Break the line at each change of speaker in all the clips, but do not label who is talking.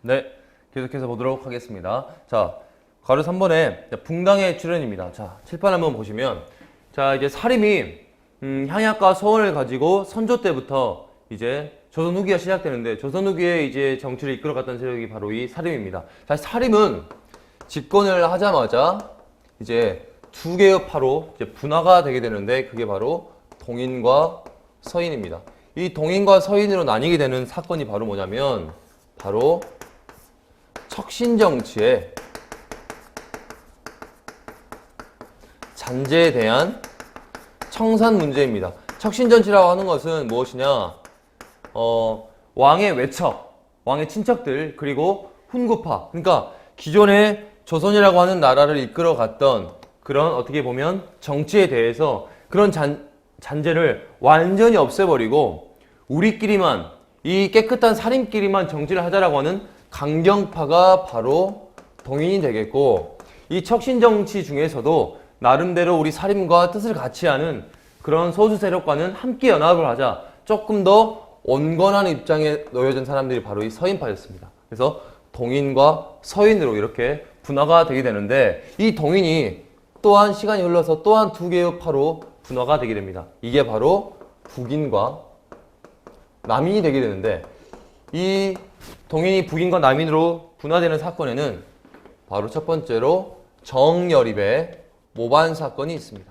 네, 계속해서 보도록 하겠습니다. 자, 가로 3번에 붕당의 출현입니다. 자, 칠판 한번 보시면, 자, 이제 사림이 향약과 서원을 가지고 선조 때부터 이제 조선 후기가 시작되는데, 조선 후기에 이제 정치를 이끌어갔던 세력이 바로 이 사림입니다. 자, 사림은 집권을 하자마자 이제 두 개의 파로 이제 분화가 되게 되는데, 그게 바로 동인과 서인입니다. 이 동인과 서인으로 나뉘게 되는 사건이 바로 뭐냐면, 바로 척신정치의 잔재에 대한 청산 문제입니다. 척신정치라고 하는 것은 무엇이냐? 왕의 외척, 왕의 친척들, 그리고 훈구파. 그러니까 기존에 조선이라고 하는 나라를 이끌어갔던 그런 어떻게 보면 정치에 대해서 그런 잔재를 완전히 없애버리고 우리끼리만, 이 깨끗한 살인끼리만 정치를 하자라고 하는 강경파가 바로 동인이 되겠고, 이 척신정치 중에서도 나름대로 우리 살인과 뜻을 같이 하는 그런 소수 세력과는 함께 연합을 하자, 조금 더 온건한 입장에 놓여진 사람들이 바로 이 서인파였습니다. 그래서 동인과 서인으로 이렇게 분화가 되게 되는데, 이 동인이 또한 시간이 흘러서 또한 두 개의 파로 분화가 되게 됩니다. 이게 바로 북인과 남인이 되게 되는데, 이 동인이 북인과 남인으로 분화되는 사건에는 바로 첫 번째로 정여립의 모반 사건이 있습니다.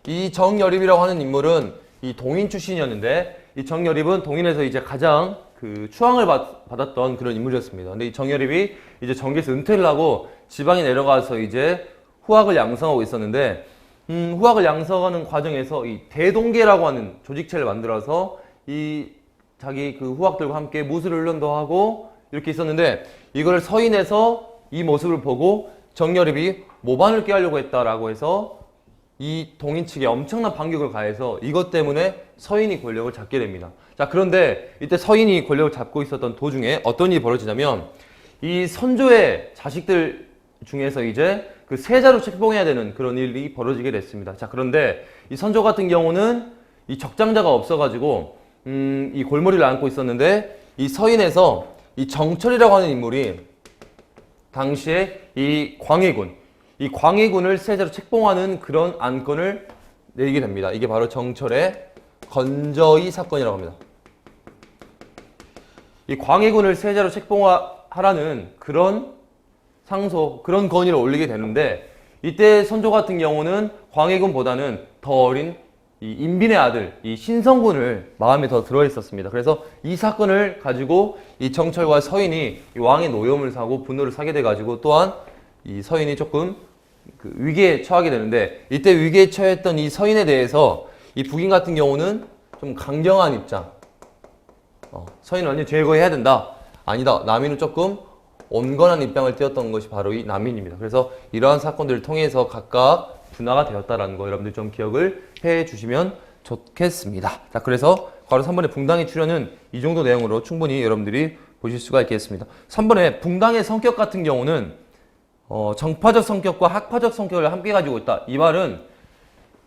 이 정여립이라고 하는 인물은 이 동인 출신이었는데, 이 정여립은 동인에서 이제 가장 그 추앙을 받았던 그런 인물이었습니다. 근데 이 정여립이 이제 정계에서 은퇴를 하고 지방에 내려가서 이제 후학을 양성하고 있었는데, 후학을 양성하는 과정에서 이 대동계라고 하는 조직체를 만들어서 이 자기 그 후학들과 함께 무술훈련도 하고 이렇게 있었는데, 이걸 서인에서 이 모습을 보고 정여립이 모반을 깨하려고 했다라고 해서 이 동인 측에 엄청난 반격을 가해서 이것 때문에 서인이 권력을 잡게 됩니다. 자, 그런데 이때 서인이 권력을 잡고 있었던 도중에 어떤 일이 벌어지냐면, 이 선조의 자식들 중에서 이제 그 세자로 책봉해야 되는 그런 일이 벌어지게 됐습니다. 자, 그런데 이 선조 같은 경우는 이 적장자가 없어가지고 이 골머리를 안고 있었는데, 이 서인에서 이 정철이라고 하는 인물이 당시에 이 광해군을 세자로 책봉하는 그런 안건을 내리게 됩니다. 이게 바로 정철의 건저희 사건이라고 합니다. 이 광해군을 세자로 책봉하라는 그런 그런 건의를 올리게 되는데, 이때 선조 같은 경우는 광해군보다는 더 어린 이 인빈의 아들, 이 신성군을 마음에 더 들어 있었습니다. 그래서 이 사건을 가지고 이 정철과 서인이 이 왕의 노여움을 사고 분노를 사게 돼가지고, 또한 이 서인이 조금 그 위기에 처하게 되는데, 이때 위기에 처했던 이 서인에 대해서 이 북인 같은 경우는 좀 강경한 입장, 서인을 완전히 제거해야 된다, 아니다, 남인은 조금 온건한 입장을 띄었던 것이 바로 이 남인입니다. 그래서 이러한 사건들을 통해서 각각 분화가 되었다라는 거 여러분들 좀 기억을 해 주시면 좋겠습니다. 자, 그래서 괄호 3번의 붕당의 출현은 이 정도 내용으로 충분히 여러분들이 보실 수가 있겠습니다. 3번의 붕당의 성격 같은 경우는 정파적 성격과 학파적 성격을 함께 가지고 있다. 이 말은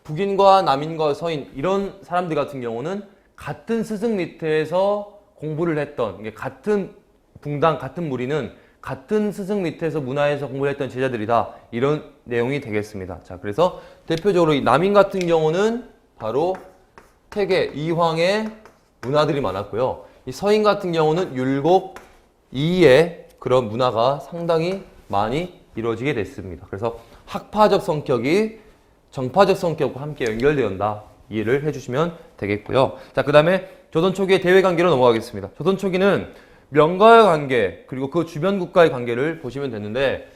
북인과 남인과 서인 이런 사람들 같은 경우는 같은 스승 밑에서 공부를 했던, 같은 붕당, 같은 무리는 같은 스승 밑에서 문화에서 공부를 했던 제자들이다, 이런 내용이 되겠습니다. 자, 그래서 대표적으로 이 남인 같은 경우는 바로 태계, 이황의 문화들이 많았고요. 이 서인 같은 경우는 율곡, 이의 그런 문화가 상당히 많이 이루어지게 됐습니다. 그래서 학파적 성격이 정파적 성격과 함께 연결되었다, 이해를 해주시면 되겠고요. 자, 그 다음에 조선 초기의 대외 관계로 넘어가겠습니다. 조선 초기는 명가의 관계, 그리고 그 주변 국가의 관계를 보시면 되는데,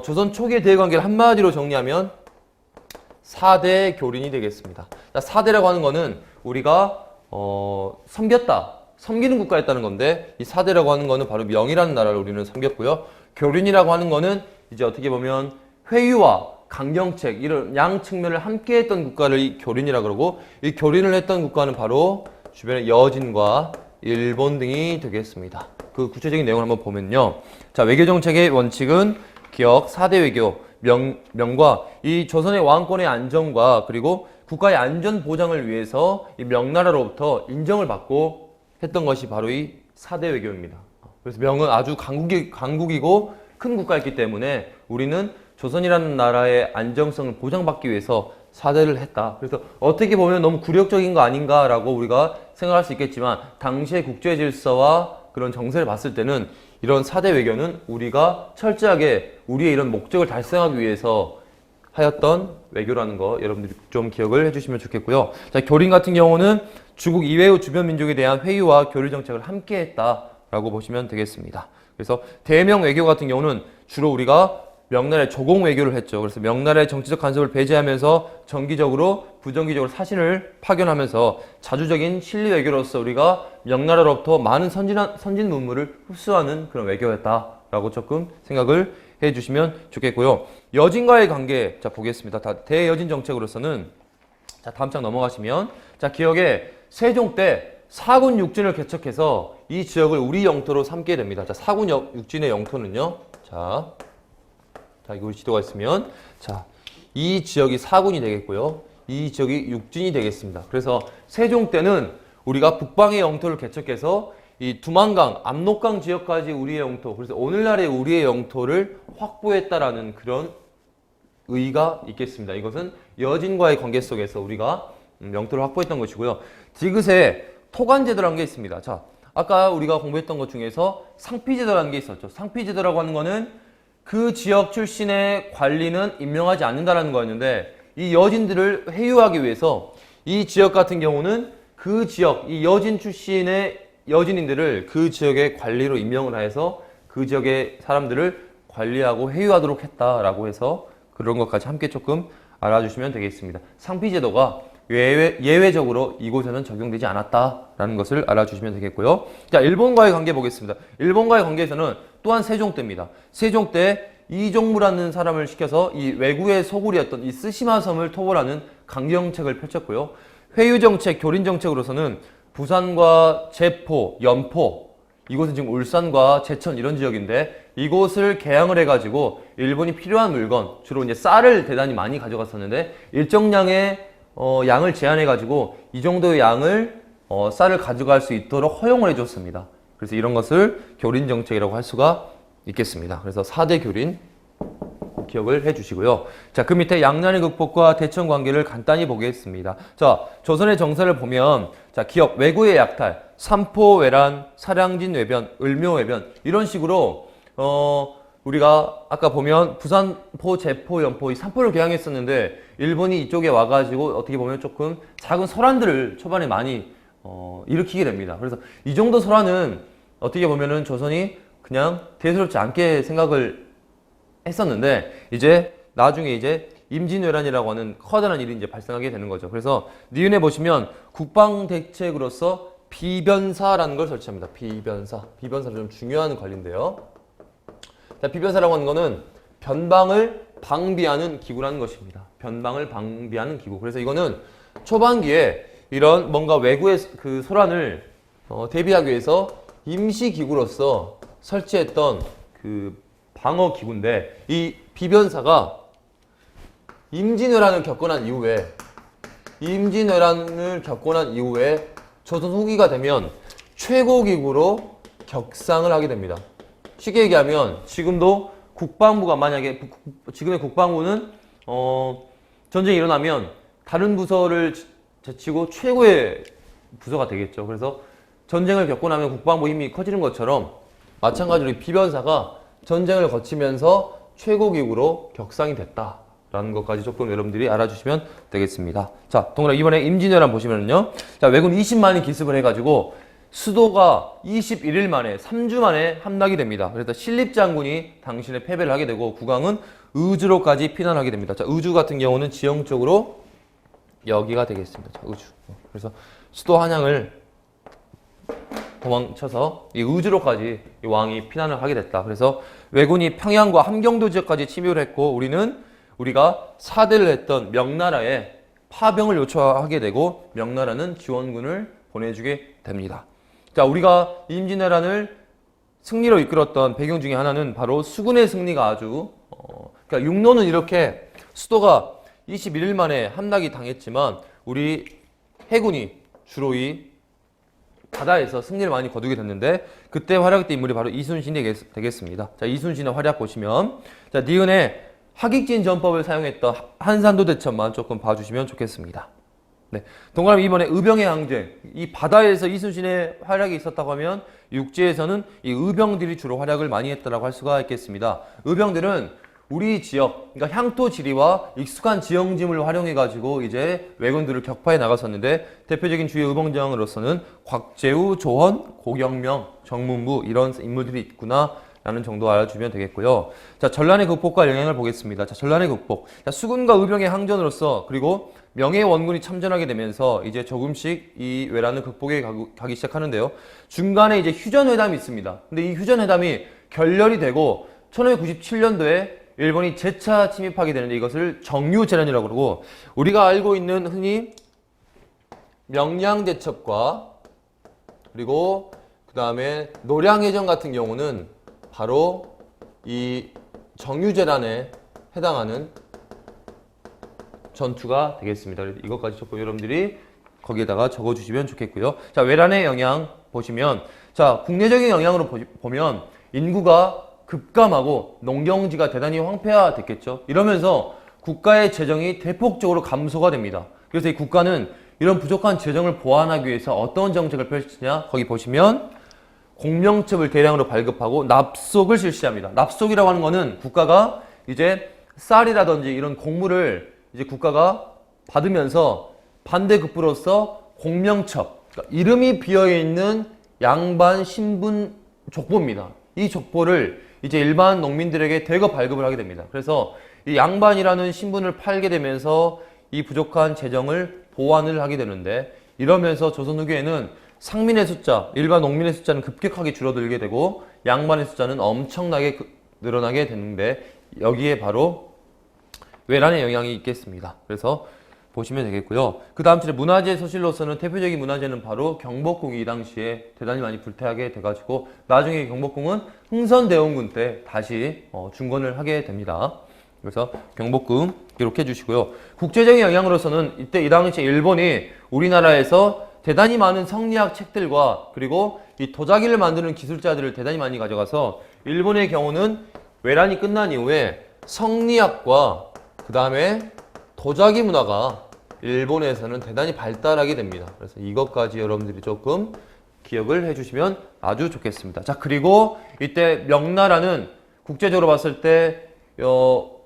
조선 초기의 대외 관계를 한마디로 정리하면 4대 교린이 되겠습니다. 자, 4대라고 하는 거는 우리가 섬기는 국가였다는 건데, 이 4대라고 하는 거는 바로 명이라는 나라를 우리는 섬겼고요. 교린이라고 하는 거는 이제 어떻게 보면 회유와 강경책, 이런 양 측면을 함께 했던 국가를 이 교린이라 그러고, 이 교린을 했던 국가는 바로 주변의 여진과 일본 등이 되겠습니다. 그 구체적인 내용을 한번 보면요. 자, 외교정책의 원칙은 기억 4대 외교, 명과 이 조선의 왕권의 안정과 그리고 국가의 안전 보장을 위해서 이 명나라로부터 인정을 받고 했던 것이 바로 이 4대 외교입니다. 그래서 명은 아주 강국이고 큰 국가였기 때문에 우리는 조선이라는 나라의 안정성을 보장받기 위해서 사대를 했다. 그래서 어떻게 보면 너무 굴욕적인 거 아닌가라고 우리가 생각할 수 있겠지만 당시의 국제 질서와 그런 정세를 봤을 때는 이런 사대 외교는 우리가 철저하게 우리의 이런 목적을 달성하기 위해서 하였던 외교라는 거 여러분들이 좀 기억을 해주시면 좋겠고요. 자, 교린 같은 경우는 중국 이외의 주변 민족에 대한 회유와 교류 정책을 함께 했다라고 보시면 되겠습니다. 그래서 대명 외교 같은 경우는 주로 우리가 명나라의 조공 외교를 했죠. 그래서 명나라의 정치적 간섭을 배제하면서 정기적으로 부정기적으로 사신을 파견하면서 자주적인 실리 외교로서 우리가 명나라로부터 많은 선진 문물을 흡수하는 그런 외교였다라고 조금 생각을 해주시면 좋겠고요. 여진과의 관계 자 보겠습니다. 대여진 정책으로서는 자 다음 장 넘어가시면 자 기억에 세종 때 사군 육진을 개척해서 이 지역을 우리 영토로 삼게 됩니다. 자 사군 육진의 영토는요. 자 이거 지도가 있으면 자 이 지역이 사군이 되겠고요. 이 지역이 육진이 되겠습니다. 그래서 세종 때는 우리가 북방의 영토를 개척해서 이 두만강, 압록강 지역까지 우리의 영토, 그래서 오늘날의 우리의 영토를 확보했다라는 그런 의의가 있겠습니다. 이것은 여진과의 관계 속에서 우리가 영토를 확보했던 것이고요. 디귿에 토관제도라는 게 있습니다. 자, 아까 우리가 공부했던 것 중에서 상피제도라는 게 있었죠. 상피제도라고 하는 거는 그 지역 출신의 관리는 임명하지 않는다라는 거였는데 이 여진들을 회유하기 위해서 이 지역 같은 경우는 그 지역, 이 여진 출신의 여진인들을 그 지역의 관리로 임명을 해서 그 지역의 사람들을 관리하고 회유하도록 했다라고 해서 그런 것까지 함께 조금 알아주시면 되겠습니다. 상피제도가 예외적으로 이곳에는 적용되지 않았다라는 것을 알아주시면 되겠고요. 자, 일본과의 관계 보겠습니다. 일본과의 관계에서는 또한 세종 때입니다. 세종 때 이종무라는 사람을 시켜서 이 외구의 소굴이었던 이 쓰시마 섬을 토벌하는 강경책을 펼쳤고요. 회유정책, 교린정책으로서는 부산과 제포, 연포, 이곳은 지금 울산과 제천 이런 지역인데 이곳을 개항을 해가지고 일본이 필요한 물건, 주로 이제 쌀을 대단히 많이 가져갔었는데 일정량의 양을 제한해가지고 이 정도의 양을 쌀을 가져갈 수 있도록 허용을 해줬습니다. 그래서 이런 것을 교린정책이라고 할 수가 있겠습니다. 그래서 4대 교린 기억을 해주시고요. 자, 그 밑에 양난의 극복과 대천 관계를 간단히 보겠습니다. 자, 조선의 정세를 보면 자, 기억, 외구의 약탈, 삼포 외란, 사량진 외변, 을묘 외변 이런 식으로 우리가 아까 보면 부산포, 제포, 연포 이 3포를 개항했었는데 일본이 이쪽에 와가지고 어떻게 보면 조금 작은 소란들을 초반에 많이 일으키게 됩니다. 그래서 이 정도 소란은 어떻게 보면은 조선이 그냥 대수롭지 않게 생각을 했었는데 이제 나중에 이제 임진왜란이라고 하는 커다란 일이 이제 발생하게 되는 거죠. 그래서 니은에 보시면 국방대책으로서 비변사라는 걸 설치합니다. 비변사는 좀 중요한 관리인데요. 자, 비변사라고 하는 거는 변방을 방비하는 기구라는 것입니다. 변방을 방비하는 기구. 그래서 이거는 초반기에 이런 뭔가 외구의 그 소란을 대비하기 위해서 임시기구로서 설치했던 그 방어 기구인데 이 비변사가 임진왜란을 겪고 난 이후에 조선 후기가 되면 최고기구로 격상을 하게 됩니다. 쉽게 얘기하면 지금도 국방부가 만약에 지금의 국방부는 전쟁이 일어나면 다른 부서를 제치고 최고의 부서가 되겠죠. 그래서 전쟁을 겪고 나면 국방부 힘이 커지는 것처럼 마찬가지로 이 비변사가 전쟁을 거치면서 최고기구로 격상이 됐다라는 것까지 조금 여러분들이 알아주시면 되겠습니다. 자, 동그라 이번에 임진왜란 보시면은요. 자, 왜군 20만이 기습을 해가지고 수도가 21일 만에 3주 만에 함락이 됩니다. 그래서 신립장군이 당신의 패배를 하게 되고 국왕은 의주로까지 피난하게 됩니다. 자, 의주 같은 경우는 지형적으로 여기가 되겠습니다. 자, 의주. 그래서 수도 한양을 도망쳐서 이 의주로까지 이 왕이 피난을 하게 됐다. 그래서 왜군이 평양과 함경도 지역까지 침입을 했고 우리가 사대를 했던 명나라에 파병을 요청하게 되고 명나라는 지원군을 보내주게 됩니다. 자, 우리가 임진왜란을 승리로 이끌었던 배경 중에 하나는 바로 수군의 승리가 아주 그러니까 육로는 이렇게 수도가 21일 만에 함락이 당했지만 우리 해군이 주로 이 바다에서 승리를 많이 거두게 됐는데 그때 활약했던 인물이 바로 이순신이 되겠습니다. 자, 이순신의 활약 보시면 자, 니은의 하객진 전법을 사용했던 한산도 대첩만 조금 봐주시면 좋겠습니다. 네, 동그라미 2번에 의병의 항쟁. 이 바다에서 이순신의 활약이 있었다고 하면 육지에서는 이 의병들이 주로 활약을 많이 했다고 할 수가 있겠습니다. 의병들은 우리 지역, 그러니까 향토 지리와 익숙한 지형짐을 활용해가지고 이제 왜군들을 격파해 나갔었는데 대표적인 주요 의병장으로서는 곽재우, 조헌, 고경명, 정문부 이런 인물들이 있구나 라는 정도 알아주면 되겠고요. 자, 전란의 극복과 영향을 보겠습니다. 자, 전란의 극복. 자, 수군과 의병의 항전으로서 그리고 명예 원군이 참전하게 되면서 이제 조금씩 이 왜란을 극복해 가기 시작하는데요. 중간에 이제 휴전회담이 있습니다. 근데 이 휴전회담이 결렬이 되고 1597년도에 일본이 재차 침입하게 되는데 이것을 정유재란이라고 그러고 우리가 알고 있는 흔히 명량대첩과 그리고 그 다음에 노량해전 같은 경우는 바로 이 정유재란에 해당하는 전투가 되겠습니다. 이것까지 조금 여러분들이 거기에다가 적어주시면 좋겠고요. 자, 왜란의 영향 보시면 자, 국내적인 영향으로 보면 인구가 급감하고 농경지가 대단히 황폐화됐겠죠. 이러면서 국가의 재정이 대폭적으로 감소가 됩니다. 그래서 이 국가는 이런 부족한 재정을 보완하기 위해서 어떤 정책을 펼치냐? 거기 보시면 공명첩을 대량으로 발급하고 납속을 실시합니다. 납속이라고 하는 거는 국가가 이제 쌀이라든지 이런 곡물을 이제 국가가 받으면서 반대급부로서 공명첩, 그러니까 이름이 비어있는 양반 신분 족보입니다. 이 족보를 이제 일반 농민들에게 대거 발급을 하게 됩니다. 그래서 이 양반이라는 신분을 팔게 되면서 이 부족한 재정을 보완을 하게 되는데 이러면서 조선 후기에는 상민의 숫자, 일반 농민의 숫자는 급격하게 줄어들게 되고 양반의 숫자는 엄청나게 늘어나게 되는데 여기에 바로 왜란의 영향이 있겠습니다. 그래서 보시면 되겠고요. 그 다음 줄에 문화재 소실로서는 대표적인 문화재는 바로 경복궁이 이 당시에 대단히 많이 불태하게 돼가지고 나중에 경복궁은 흥선대원군 때 다시 중건을 하게 됩니다. 그래서 경복궁 기록해 주시고요. 국제적인 영향으로서는 이때 이 당시에 일본이 우리나라에서 대단히 많은 성리학 책들과 그리고 이 도자기를 만드는 기술자들을 대단히 많이 가져가서 일본의 경우는 왜란이 끝난 이후에 성리학과 그 다음에 도자기 문화가 일본에서는 대단히 발달하게 됩니다. 그래서 이것까지 여러분들이 조금 기억을 해주시면 아주 좋겠습니다. 자, 그리고 이때 명나라는 국제적으로 봤을 때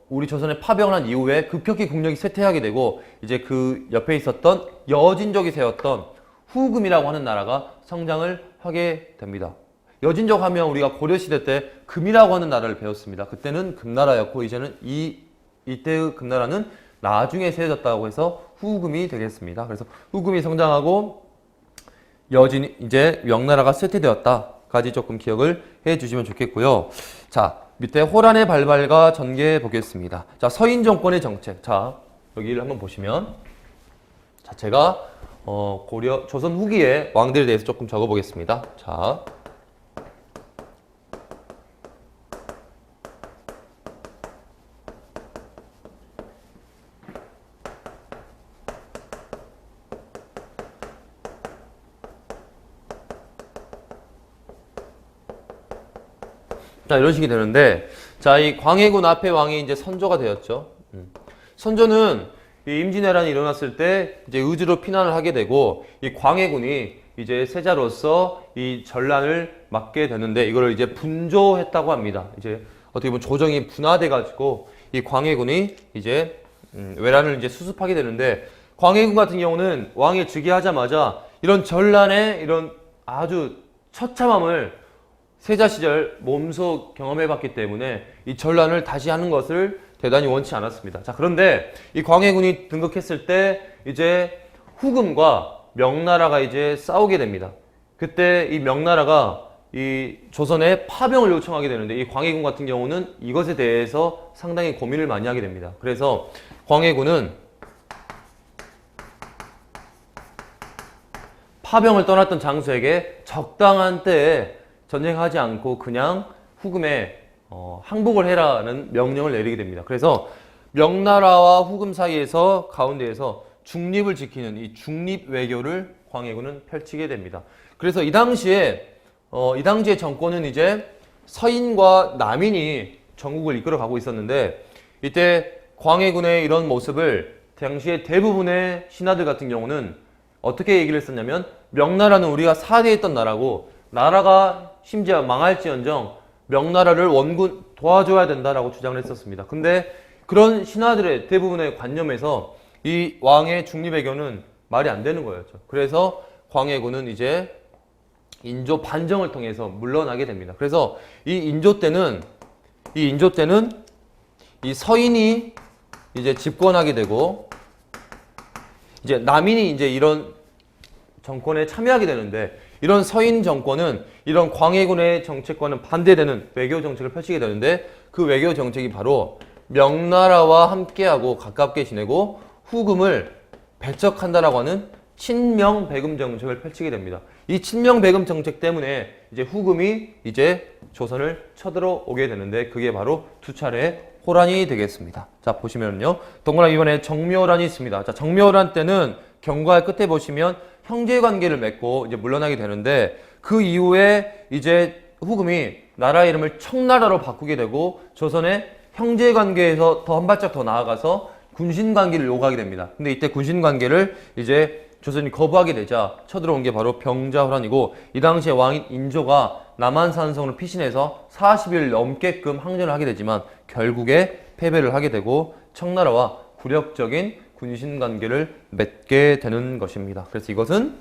우리 조선에 파병을 한 이후에 급격히 국력이 쇠퇴하게 되고 이제 그 옆에 있었던 여진족이 세웠던 후금이라고 하는 나라가 성장을 하게 됩니다. 여진족 하면 우리가 고려시대 때 금이라고 하는 나라를 배웠습니다. 그때는 금나라였고 이제는 이때의 금나라는 나중에 세워졌다고 해서 후금이 되겠습니다. 그래서 후금이 성장하고 여진이 이제 명나라가 쇠퇴되었다까지 조금 기억을 해 주시면 좋겠고요. 자, 밑에 호란의 발발과 전개 보겠습니다. 자, 서인 정권의 정책. 자, 여기를 한번 보시면 자, 제가 조선 후기의 왕들에 대해서 조금 적어 보겠습니다. 자, 이런 식이 되는데, 자, 이 광해군 앞에 왕이 이제 선조가 되었죠. 선조는 이 임진왜란이 일어났을 때 이제 의주로 피난을 하게 되고, 이 광해군이 이제 세자로서 이 전란을 맡게 되는데, 이거를 이제 분조했다고 합니다. 이제 어떻게 보면 조정이 분화돼가지고, 이 광해군이 이제 왜란을 이제 수습하게 되는데, 광해군 같은 경우는 왕이 즉위하자마자 이런 전란의 이런 아주 처참함을 세자 시절 몸소 경험해봤기 때문에 이 전란을 다시 하는 것을 대단히 원치 않았습니다. 자, 그런데 이 광해군이 등극했을 때 이제 후금과 명나라가 이제 싸우게 됩니다. 그때 이 명나라가 이 조선에 파병을 요청하게 되는데 이 광해군 같은 경우는 이것에 대해서 상당히 고민을 많이 하게 됩니다. 그래서 광해군은 파병을 떠났던 장수에게 적당한 때에 전쟁하지 않고 그냥 후금에 항복을 해라는 명령을 내리게 됩니다. 그래서 명나라와 후금 사이에서 가운데에서 중립을 지키는 이 중립 외교를 광해군은 펼치게 됩니다. 그래서 이 당시에 정권은 이제 서인과 남인이 전국을 이끌어가고 있었는데 이때 광해군의 이런 모습을 당시에 대부분의 신하들 같은 경우는 어떻게 얘기를 했었냐면 명나라는 우리가 사대했던 나라고 나라가 심지어 망할지언정 명나라를 원군 도와줘야 된다라고 주장을 했었습니다. 근데 그런 신하들의 대부분의 관념에서 이 왕의 중립외교는 말이 안 되는 거였죠. 그래서 광해군은 이제 인조 반정을 통해서 물러나게 됩니다. 그래서 이 인조 때는 이 서인이 이제 집권하게 되고 이제 남인이 이제 이런 정권에 참여하게 되는데 이런 서인 정권은 이런 광해군의 정책과는 반대되는 외교 정책을 펼치게 되는데 그 외교 정책이 바로 명나라와 함께하고 가깝게 지내고 후금을 배척한다라고 하는 친명배금 정책을 펼치게 됩니다. 이 친명배금 정책 때문에 이제 후금이 이제 조선을 쳐들어오게 되는데 그게 바로 두 차례의 호란이 되겠습니다. 자, 보시면요. 동그라미 이번에 정묘호란이 있습니다. 자, 정묘호란 때는 경과의 끝에 보시면 형제 관계를 맺고 이제 물러나게 되는데 그 이후에 이제 후금이 나라 이름을 청나라로 바꾸게 되고 조선의 형제 관계에서 더 한 발짝 더 나아가서 군신 관계를 요구하게 됩니다. 근데 이때 군신 관계를 이제 조선이 거부하게 되자 쳐들어온 게 바로 병자호란이고 이 당시에 왕인 인조가 남한산성으로 피신해서 40일 넘게끔 항전을 하게 되지만 결국에 패배를 하게 되고 청나라와 굴욕적인 군신 관계를 맺게 되는 것입니다. 그래서 이것은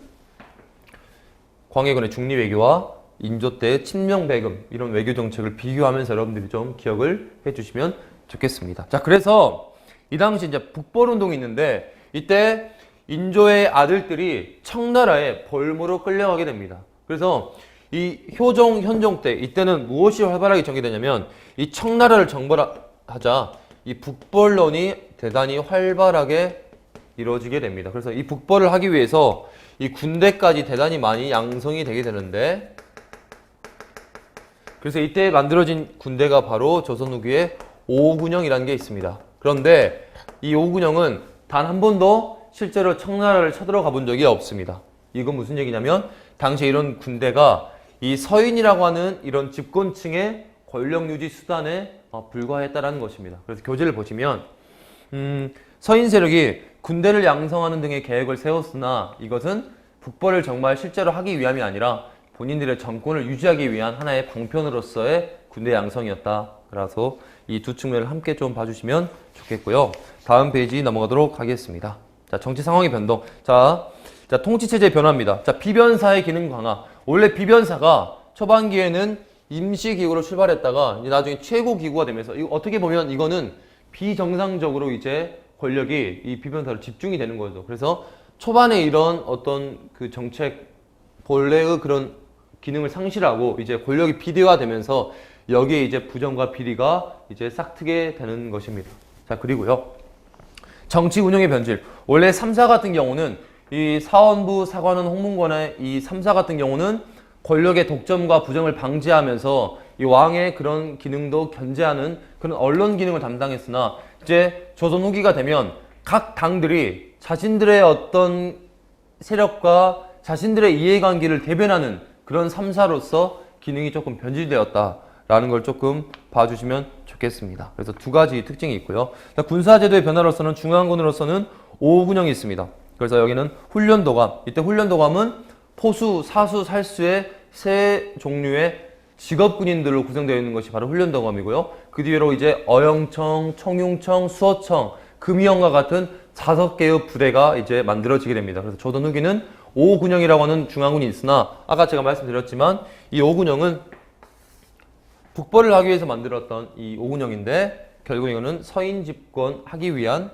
광해군의 중립외교와 인조 때의 친명배금 이런 외교 정책을 비교하면서 여러분들이 좀 기억을 해주시면 좋겠습니다. 자, 그래서 이 당시 이제 북벌운동이 있는데 이때 인조의 아들들이 청나라에 벌모로 끌려가게 됩니다. 그래서 이 효종, 현종 때 이때는 무엇이 활발하게 전개되냐면 이 청나라를 정벌하자 이 북벌론이 대단히 활발하게 이루어지게 됩니다. 그래서 이 북벌을 하기 위해서 이 군대까지 대단히 많이 양성이 되게 되는데 그래서 이때 만들어진 군대가 바로 조선 후기의 오군영이라는 게 있습니다. 그런데 이 오군영은 단 한 번도 실제로 청나라를 쳐들어가 본 적이 없습니다. 이건 무슨 얘기냐면 당시에 이런 군대가 이 서인이라고 하는 이런 집권층의 권력 유지 수단에 불과했다라는 것입니다. 그래서 교재를 보시면 서인 세력이 군대를 양성하는 등의 계획을 세웠으나 이것은 북벌을 정말 실제로 하기 위함이 아니라 본인들의 정권을 유지하기 위한 하나의 방편으로서의 군대 양성이었다. 그래서 이 두 측면을 함께 좀 봐주시면 좋겠고요. 다음 페이지 넘어가도록 하겠습니다. 자, 정치 상황의 변동. 자, 통치체제 변화입니다. 자, 비변사의 기능 강화. 원래 비변사가 초반기에는 임시기구로 출발했다가 이제 나중에 최고기구가 되면서 이거 어떻게 보면 이거는 비정상적으로 이제 권력이 이 비변사로 집중이 되는 거죠. 그래서 초반에 이런 어떤 그 정책 본래의 그런 기능을 상실하고 이제 권력이 비대화되면서 여기에 이제 부정과 비리가 이제 싹트게 되는 것입니다. 자, 그리고요. 정치 운영의 변질. 원래 3사 같은 경우는 이 사원부, 사관원, 홍문관의 이 3사 같은 경우는 권력의 독점과 부정을 방지하면서 이 왕의 그런 기능도 견제하는 그런 언론 기능을 담당했으나 이제 조선 후기가 되면 각 당들이 자신들의 어떤 세력과 자신들의 이해관계를 대변하는 그런 3사로서 기능이 조금 변질되었다라는 걸 조금 봐주시면 좋겠습니다. 그래서 두 가지 특징이 있고요. 군사제도의 변화로서는 중앙군으로서는 5군형이 있습니다. 그래서 여기는 훈련도감. 이때 훈련도감은 포수, 사수, 살수의 세 종류의 직업군인들로 구성되어 있는 것이 바로 훈련도감이고요. 그 뒤로 이제 어영청, 청융청, 수어청, 금이형과 같은 5개의 부대가 이제 만들어지게 됩니다. 그래서 조선 후기는 5군형이라고 하는 중앙군이 있으나 아까 제가 말씀드렸지만 이 5군형은 북벌을 하기 위해서 만들었던 이 5군형인데 결국 이거는 서인 집권하기 위한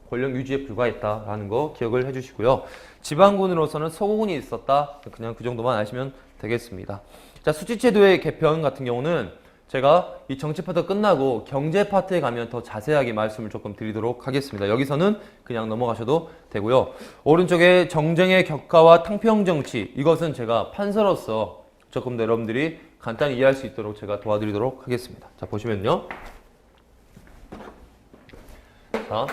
권력 유지에 불과했다라는 거 기억을 해주시고요. 지방군으로서는 서고군이 있었다. 그냥 그 정도만 아시면 되겠습니다. 자, 수치제도의 개편 같은 경우는 제가 이 정치 파트 끝나고 경제 파트에 가면 더 자세하게 말씀을 조금 드리도록 하겠습니다. 여기서는 그냥 넘어가셔도 되고요. 오른쪽에 정쟁의 격화와 탕평정치, 이것은 제가 판서로서 조금 더 여러분들이 간단히 이해할 수 있도록 제가 도와드리도록 하겠습니다. 자, 보시면요. 자,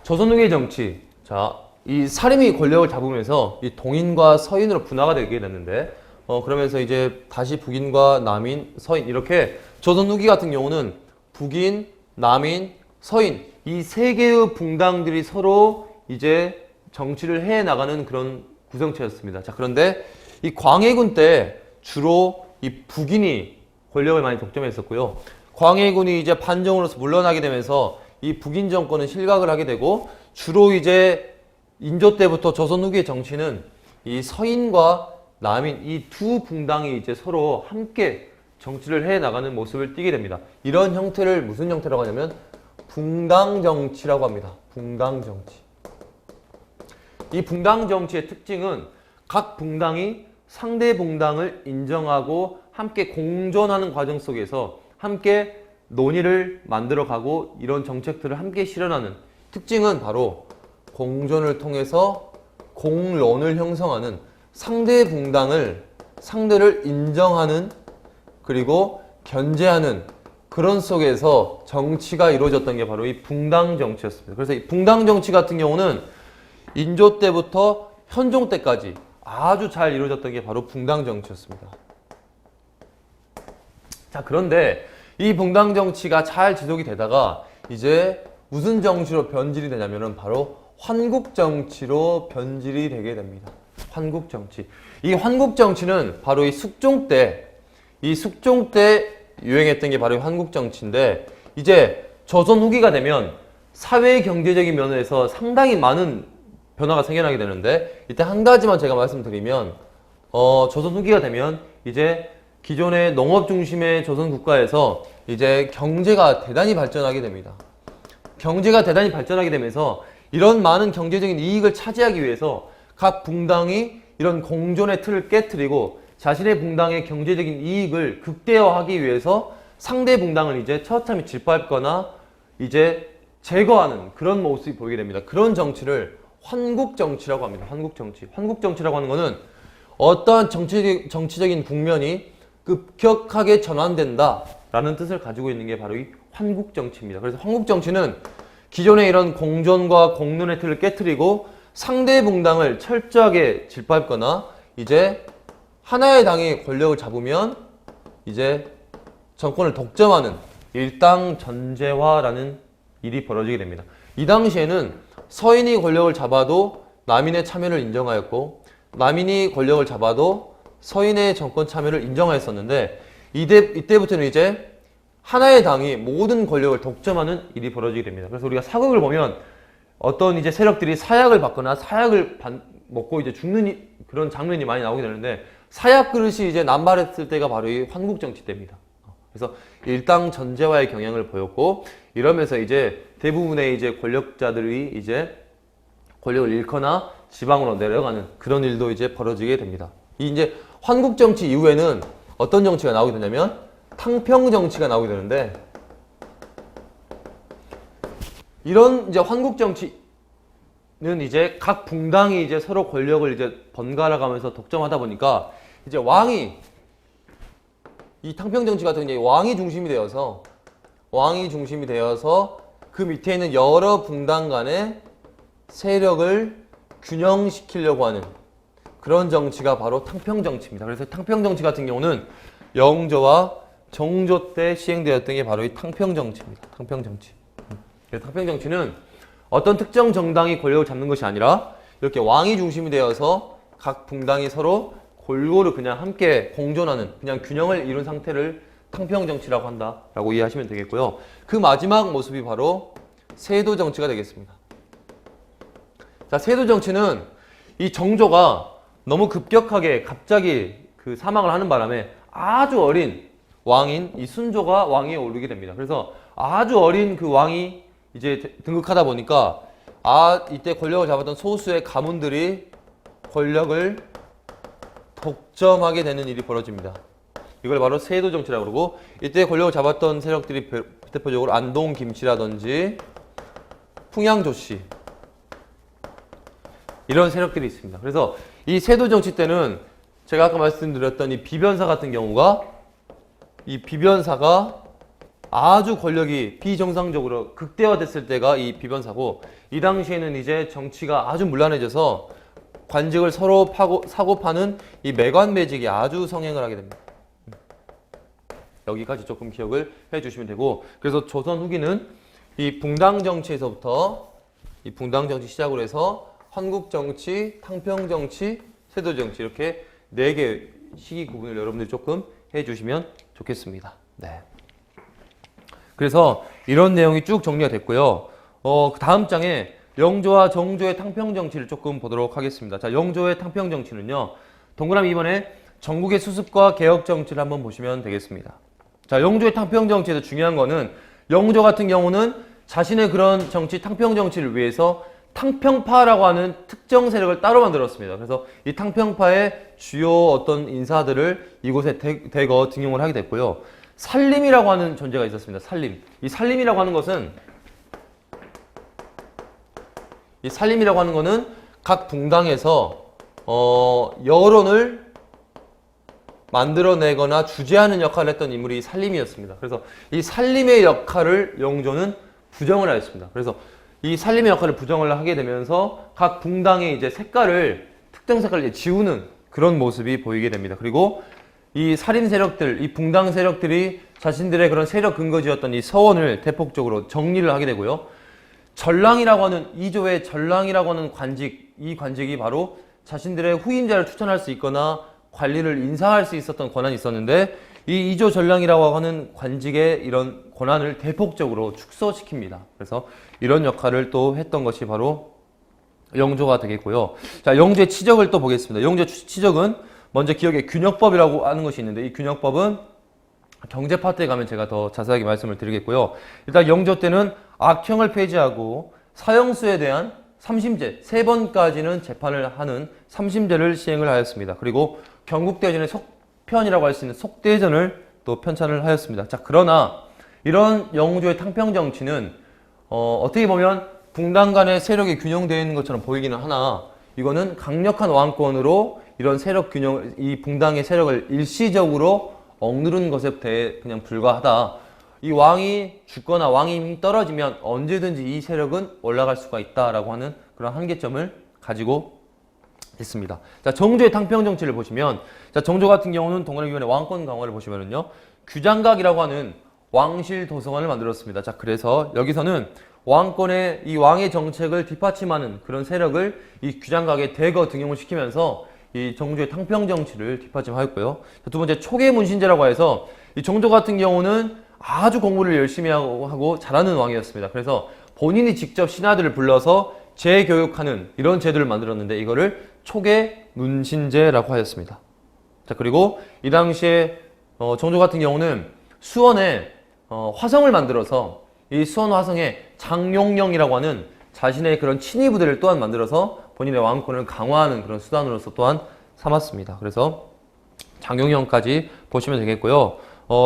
조선 후기의 정치. 자, 이 사림이 권력을 잡으면서 이 동인과 서인으로 분화가 되게 됐는데 그러면서 이제 다시 북인과 남인, 서인 이렇게 조선 후기 같은 경우는 북인, 남인, 서인 이 세 개의 붕당들이 서로 이제 정치를 해 나가는 그런 구성체였습니다. 자, 그런데 이 광해군 때 주로 이 북인이 권력을 많이 독점했었고요. 광해군이 이제 반정으로서 물러나게 되면서 이 북인 정권은 실각을 하게 되고 주로 이제 인조 때부터 조선 후기의 정치는 이 서인과 남인 이 두 붕당이 이제 서로 함께 정치를 해 나가는 모습을 띠게 됩니다. 이런 형태를 무슨 형태라고 하냐면 붕당 정치라고 합니다. 붕당 정치. 이 붕당 정치의 특징은 각 붕당이 상대 붕당을 인정하고 함께 공존하는 과정 속에서 함께 논의를 만들어가고 이런 정책들을 함께 실현하는 특징은 바로 공존을 통해서 공론을 형성하는 상대 붕당을 상대를 인정하는 그리고 견제하는 그런 속에서 정치가 이루어졌던 게 바로 이 붕당 정치였습니다. 그래서 이 붕당 정치 같은 경우는 인조 때부터 현종 때까지 아주 잘 이루어졌던 게 바로 붕당 정치였습니다. 자, 그런데 이 붕당 정치가 잘 지속이 되다가 이제 무슨 정치로 변질이 되냐면은 바로 환국 정치로 변질이 되게 됩니다. 환국 정치. 이 환국 정치는 바로 이 숙종 때 유행했던 게 바로 이 환국 정치인데 이제 조선 후기가 되면 사회 경제적인 면에서 상당히 많은 변화가 생겨나게 되는데 이때 한 가지만 제가 말씀드리면 조선 후기가 되면 이제 기존의 농업 중심의 조선 국가에서 이제 경제가 대단히 발전하게 됩니다. 경제가 대단히 발전하게 되면서 이런 많은 경제적인 이익을 차지하기 위해서 각 붕당이 이런 공존의 틀을 깨트리고 자신의 붕당의 경제적인 이익을 극대화하기 위해서 상대 붕당을 이제 처참히 짓밟거나 이제 제거하는 그런 모습이 보이게 됩니다. 그런 정치를 환국 정치라고 합니다. 환국 정치. 환국 정치라고 하는 것은 어떠한 정치적인 국면이 급격하게 전환된다라는 뜻을 가지고 있는 게 바로 이 환국 정치입니다. 그래서 환국 정치는 기존의 이런 공존과 공론의 틀을 깨트리고 상대 붕당을 철저하게 짓밟거나 이제 하나의 당이 권력을 잡으면 이제 정권을 독점하는 일당 전제화라는 일이 벌어지게 됩니다. 이 당시에는 서인이 권력을 잡아도 남인의 참여를 인정하였고 남인이 권력을 잡아도 서인의 정권 참여를 인정하였었는데 이때부터는 이제 하나의 당이 모든 권력을 독점하는 일이 벌어지게 됩니다. 그래서 우리가 사극을 보면 어떤 이제 세력들이 사약을 받거나 사약을 먹고 이제 죽는 그런 장면이 많이 나오게 되는데 사약 그릇이 이제 남발했을 때가 바로 이 환국 정치 때입니다. 그래서 일당 전제화의 경향을 보였고 이러면서 이제 대부분의 이제 권력자들이 이제 권력을 잃거나 지방으로 내려가는 그런 일도 이제 벌어지게 됩니다. 이 이제 환국 정치 이후에는 어떤 정치가 나오게 되냐면 탕평 정치가 나오게 되는데 이런 이제 환국 정치는 이제 각 붕당이 이제 서로 권력을 이제 번갈아 가면서 독점하다 보니까 이제 왕이 이 탕평 정치 같은 경우에 왕이 중심이 되어서 그 밑에 있는 여러 붕당 간의 세력을 균형시키려고 하는 그런 정치가 바로 탕평 정치입니다. 그래서 탕평 정치 같은 경우는 영조와 정조 때 시행되었던 게 바로 이 탕평 정치입니다. 탕평 정치. 그래서 탕평 정치는 어떤 특정 정당이 권력을 잡는 것이 아니라 이렇게 왕이 중심이 되어서 각 붕당이 서로 골고루 그냥 함께 공존하는 그냥 균형을 이룬 상태를 탕평 정치라고 한다라고 이해하시면 되겠고요. 그 마지막 모습이 바로 세도 정치가 되겠습니다. 자, 세도 정치는 이 정조가 너무 급격하게 갑자기 그 사망을 하는 바람에 아주 어린 왕인 이 순조가 왕위에 오르게 됩니다. 그래서 아주 어린 그 왕이 이제 등극하다 보니까 이때 권력을 잡았던 소수의 가문들이 권력을 독점하게 되는 일이 벌어집니다. 이걸 바로 세도 정치라고 그러고 이때 권력을 잡았던 세력들이 대표적으로 안동 김씨라든지 풍양조씨 이런 세력들이 있습니다. 그래서 이 세도 정치 때는 제가 아까 말씀드렸던 이 비변사 같은 경우가 이 비변사가 아주 권력이 비정상적으로 극대화됐을 때가 이 비변사고, 이 당시에는 이제 정치가 아주 문란해져서 관직을 서로 사고 파는 이 매관매직이 아주 성행을 하게 됩니다. 여기까지 조금 기억을 해주시면 되고, 그래서 조선 후기는 이 붕당 정치에서부터 이 붕당 정치 시작으로 해서 한국 정치, 탕평 정치, 세도 정치 이렇게 4개 시기 구분을 여러분들이 조금 해주시면 좋겠습니다. 네. 그래서 이런 내용이 쭉 정리가 됐고요. 그 다음 장에 영조와 정조의 탕평 정치를 조금 보도록 하겠습니다. 자, 영조의 탕평 정치는요. 동그라미 2번에 전국의 수습과 개혁 정치를 한번 보시면 되겠습니다. 자, 영조의 탕평 정치에서 중요한 거는 영조 같은 경우는 자신의 그런 정치, 탕평 정치를 위해서 탕평파라고 하는 특정 세력을 따로 만들었습니다. 그래서 이 탕평파의 주요 어떤 인사들을 이곳에 대거 등용을 하게 됐고요. 살림이라고 하는 존재가 있었습니다. 살림. 이 살림이라고 하는 것은 각 붕당에서 여론을 만들어내거나 주재하는 역할을 했던 인물이 이 살림이었습니다. 그래서 이 살림의 역할을 영조는 부정을 하였습니다. 그래서 이 살림의 역할을 부정을 하게 되면서 각 붕당의 이제 특정 색깔을 이제 지우는 그런 모습이 보이게 됩니다. 그리고 이 살인 세력들, 이 붕당 세력들이 자신들의 그런 세력 근거지였던 이 서원을 대폭적으로 정리를 하게 되고요. 전랑이라고 하는 이조의 전랑이라고 하는 관직, 이 관직이 바로 자신들의 후임자를 추천할 수 있거나 관리를 인사할 수 있었던 권한이 있었는데, 이 이조 전랑이라고 하는 관직의 이런 권한을 대폭적으로 축소시킵니다. 그래서 이런 역할을 또 했던 것이 바로 영조가 되겠고요. 자, 영조의 치적을 또 보겠습니다. 영조의 치적은 먼저 기억에 균역법이라고 하는 것이 있는데, 이 균역법은 경제 파트에 가면 제가 더 자세하게 말씀을 드리겠고요. 일단 영조 때는 악형을 폐지하고 사형수에 대한 삼심제, 3번까지는 재판을 하는 삼심제를 시행을 하였습니다. 그리고 경국대전의 속편이라고 할 수 있는 속대전을 또 편찬을 하였습니다. 자, 그러나 이런 영조의 탕평 정치는 어떻게 보면 붕당 간의 세력이 균형되어 있는 것처럼 보이기는 하나, 이거는 강력한 왕권으로 이런 세력 균형, 이 붕당의 세력을 일시적으로 억누른 것에 대해 그냥 불과하다. 이 왕이 죽거나 왕의 힘이 떨어지면 언제든지 이 세력은 올라갈 수가 있다라고 하는 그런 한계점을 가지고 있습니다. 자, 정조의 탕평 정치를 보시면, 자, 정조 같은 경우는 동그라미 2번의 왕권 강화를 보시면은요, 규장각이라고 하는 왕실 도서관을 만들었습니다. 자, 그래서 여기서는 왕권의 이 왕의 정책을 뒷받침하는 그런 세력을 이 규장각에 대거 등용을 시키면서 이 정조의 탕평 정치를 뒷받침하였고요. 두 번째, 초계 문신제라고 해서 이 정조 같은 경우는 아주 공부를 열심히 하고 잘하는 왕이었습니다. 그래서 본인이 직접 신하들을 불러서 재교육하는 이런 제도를 만들었는데, 이거를 초계 문신제라고 하였습니다. 자, 그리고 이 당시에 정조 같은 경우는 수원에 화성을 만들어서 이 수원 화성에 장용령이라고 하는 자신의 그런 친위 부대를 또한 만들어서 본인의 왕권을 강화하는 그런 수단으로서 또한 삼았습니다. 그래서 장용령까지 보시면 되겠고요.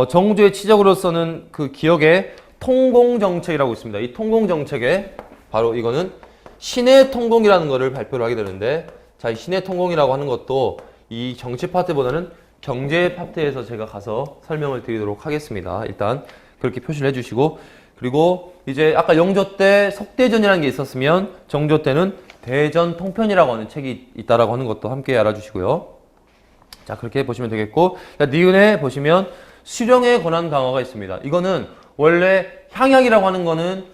정조의 치적으로서는 그 기억에 통공정책이라고 있습니다. 이 통공정책에 바로 이거는 신의 통공이라는 것을 발표를 하게 되는데, 자, 이 신의 통공이라고 하는 것도 이 정치 파트보다는 경제 파트에서 제가 가서 설명을 드리도록 하겠습니다. 일단 그렇게 표시를 해주시고, 그리고 이제 아까 영조 때 속대전이라는 게 있었으면 정조 때는 대전 통편이라고 하는 책이 있다라고 하는 것도 함께 알아주시고요. 자, 그렇게 보시면 되겠고, 자, 니은에 보시면 수령의 권한 강화가 있습니다. 이거는 원래 향약이라고 하는 거는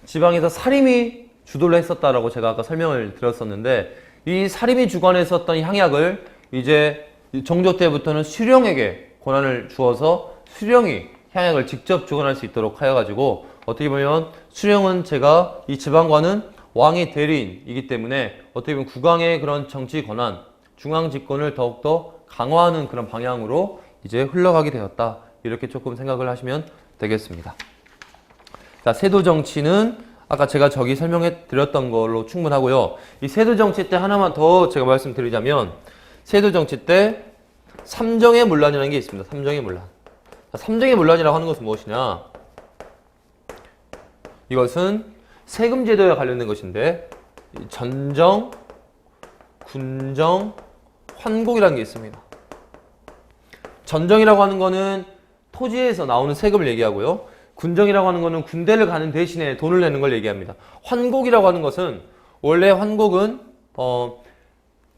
지방에서 사림이 주도를 했었다라고 제가 아까 설명을 드렸었는데, 이 사림이 주관했었던 향약을 이제 정조 때부터는 수령에게 권한을 주어서 수령이 향약을 직접 주관할 수 있도록 하여가지고, 어떻게 보면 수령은 제가 이 지방관은 왕의 대리인이기 때문에 어떻게 보면 국왕의 그런 정치 권한, 중앙 집권을 더욱더 강화하는 그런 방향으로 이제 흘러가게 되었다. 이렇게 조금 생각을 하시면 되겠습니다. 자, 세도 정치는 아까 제가 저기 설명해 드렸던 걸로 충분하고요. 이 세도 정치 때 하나만 더 제가 말씀드리자면, 세도 정치 때 삼정의 문란이라는 게 있습니다. 삼정의 문란. 자, 삼정의 문란이라고 하는 것은 무엇이냐? 이것은 세금 제도에 관련된 것인데, 전정, 군정, 환곡이라는 게 있습니다. 전정이라고 하는 거는 토지에서 나오는 세금을 얘기하고요. 군정이라고 하는 거는 군대를 가는 대신에 돈을 내는 걸 얘기합니다. 환곡이라고 하는 것은 원래 환곡은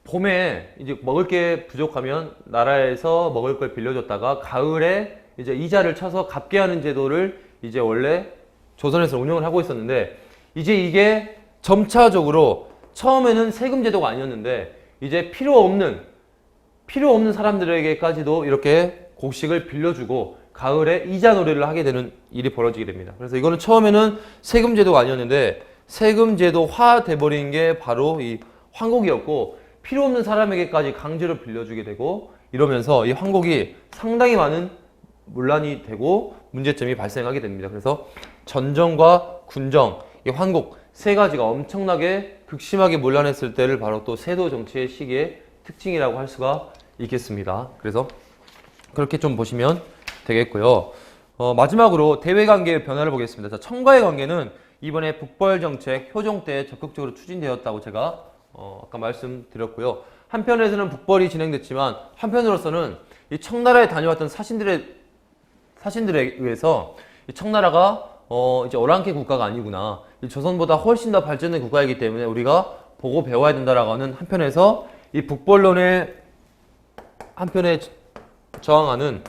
봄에 이제 먹을 게 부족하면 나라에서 먹을 걸 빌려줬다가 가을에 이제 이자를 쳐서 갚게 하는 제도를 이제 원래 조선에서 운영을 하고 있었는데 이제 이게 점차적으로 처음에는 세금 제도가 아니었는데 이제 필요 없는 사람들에게까지도 이렇게 곡식을 빌려주고 가을에 이자 노래를 하게 되는 일이 벌어지게 됩니다. 그래서 이거는 처음에는 세금 제도가 아니었는데 세금 제도화 돼버린 게 바로 이 환곡이었고 필요 없는 사람에게까지 강제로 빌려주게 되고 이러면서 이 환곡이 상당히 많은 문란이 되고 문제점이 발생하게 됩니다. 그래서 전정과 군정, 이 환곡 세 가지가 엄청나게 극심하게 문란했을 때를 바로 또 세도 정치의 시기의 특징이라고 할 수가 있겠습니다. 그래서 그렇게 좀 보시면 되겠고요. 마지막으로 대외 관계의 변화를 보겠습니다. 자, 청과의 관계는 이번에 북벌 정책 효종 때 적극적으로 추진되었다고 제가 아까 말씀드렸고요. 한편에서는 북벌이 진행됐지만 한편으로서는 이 청나라에 다녀왔던 사신들에 의해서 이 청나라가 이제 오랑캐 국가가 아니구나. 이 조선보다 훨씬 더 발전된 국가이기 때문에 우리가 보고 배워야 된다라고 하는 한편에서 이 북벌론의 한편에 저항하는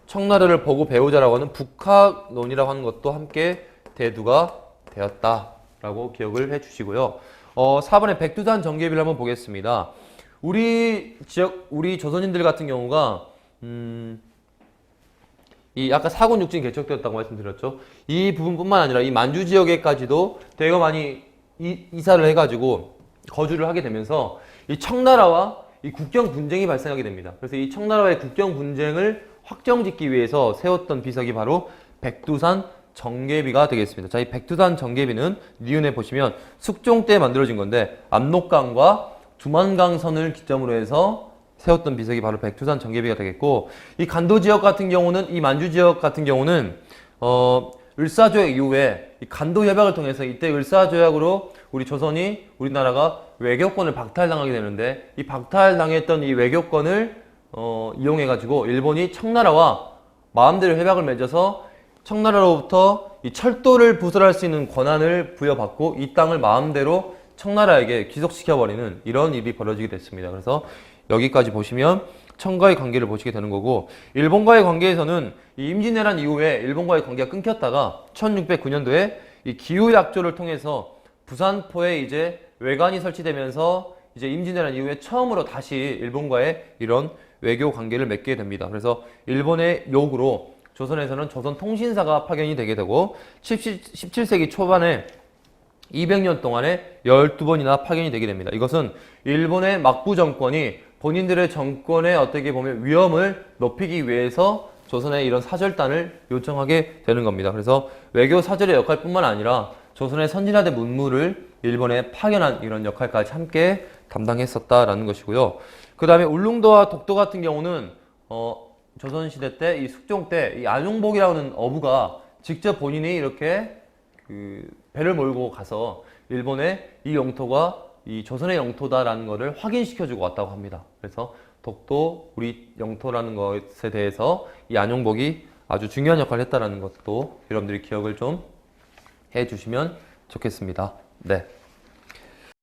청나라를 보고 배우자라고 하는 북학론이라고 하는 것도 함께 대두가 되었다라고 기억을 해 주시고요. 4번에 백두산 정계비를 한번 보겠습니다. 우리 조선인들 같은 경우가 이 아까 사군 육진 개척되었다고 말씀드렸죠. 이 부분뿐만 아니라 이 만주 지역에까지도 되게 많이 이사를 해가지고 거주를 하게 되면서 이 청나라와 이 국경 분쟁이 발생하게 됩니다. 그래서 이 청나라와의 국경 분쟁을 확정짓기 위해서 세웠던 비석이 바로 백두산 정계비가 되겠습니다. 자, 이 백두산 정계비는 니은에 보시면 숙종 때 만들어진 건데 압록강과 두만강선을 기점으로 해서 세웠던 비석이 바로 백두산 정계비가 되겠고 이 간도 지역 같은 경우는 이 만주 지역 같은 경우는 을사조약 이후에 이 간도 협약을 통해서 이때 을사조약으로 우리나라가 외교권을 박탈당하게 되는데 이 박탈당했던 이 외교권을 이용해 가지고 일본이 청나라와 마음대로 협약을 맺어서 청나라로부터 이 철도를 부설할 수 있는 권한을 부여받고 이 땅을 마음대로 청나라에게 귀속시켜버리는 이런 일이 벌어지게 됐습니다. 그래서 여기까지 보시면 청과의 관계를 보시게 되는 거고 일본과의 관계에서는 이 임진왜란 이후에 일본과의 관계가 끊겼다가 1609년도에 이 기후약조를 통해서 부산포에 이제 외관이 설치되면서 이제 임진왜란 이후에 처음으로 다시 일본과의 이런 외교 관계를 맺게 됩니다. 그래서 일본의 요구로 조선에서는 조선통신사가 파견이 되게 되고 17세기 초반에 200년 동안에 12번이나 파견이 되게 됩니다. 이것은 일본의 막부 정권이 본인들의 정권에 어떻게 보면 위험을 높이기 위해서 조선에 이런 사절단을 요청하게 되는 겁니다. 그래서 외교 사절의 역할뿐만 아니라 조선의 선진화된 문물을 일본에 파견한 이런 역할까지 함께 담당했었다라는 것이고요. 그 다음에 울릉도와 독도 같은 경우는 조선시대 때 이 숙종 때 이 안용복이라는 어부가 직접 본인이 이렇게 배를 몰고 가서 일본의 이 영토가 이 조선의 영토다라는 것을 확인시켜주고 왔다고 합니다. 그래서 독도 우리 영토라는 것에 대해서 이 안용복이 아주 중요한 역할을 했다라는 것도 여러분들이 기억을 좀 해주시면 좋겠습니다. 네.